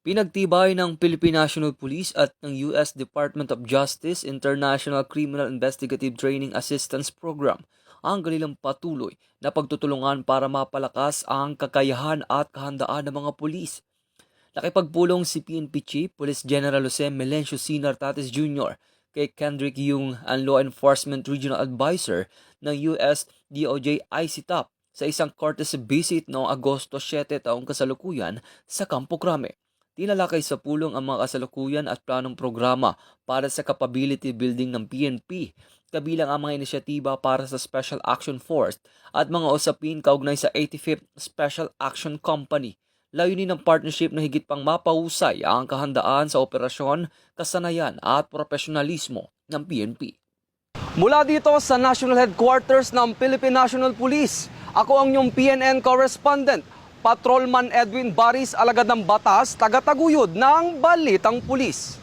Pinagtibay ng Philippine National Police at ng US Department of Justice International Criminal Investigative Training Assistance Program ang kanilang patuloy na pagtutulungan para mapalakas ang kakayahan at kahandaan ng mga pulis. Nakipagpulong si PNP Chief Police General Jose Melencio C. Nartates Jr. kay Kendrick Yung, ang Law Enforcement Regional Advisor ng US DOJ ICTAP sa isang courtesy visit noong Agosto 7 taong kasalukuyan sa Campo Crame. Tinalakay sa pulong ang mga kasalukuyan at planong programa para sa capability building ng PNP, kabilang ang mga inisyatiba para sa Special Action Force at mga usapin kaugnay sa 85th Special Action Company. Layunin ng partnership na higit pang mapahusay ang kahandaan sa operasyon, kasanayan at profesionalismo ng PNP. Mula dito sa National Headquarters ng Philippine National Police, ako ang inyong PNN correspondent, Patrolman Edwin Baris, alagad ng batas, taga-taguyod ng Balitang Pulis.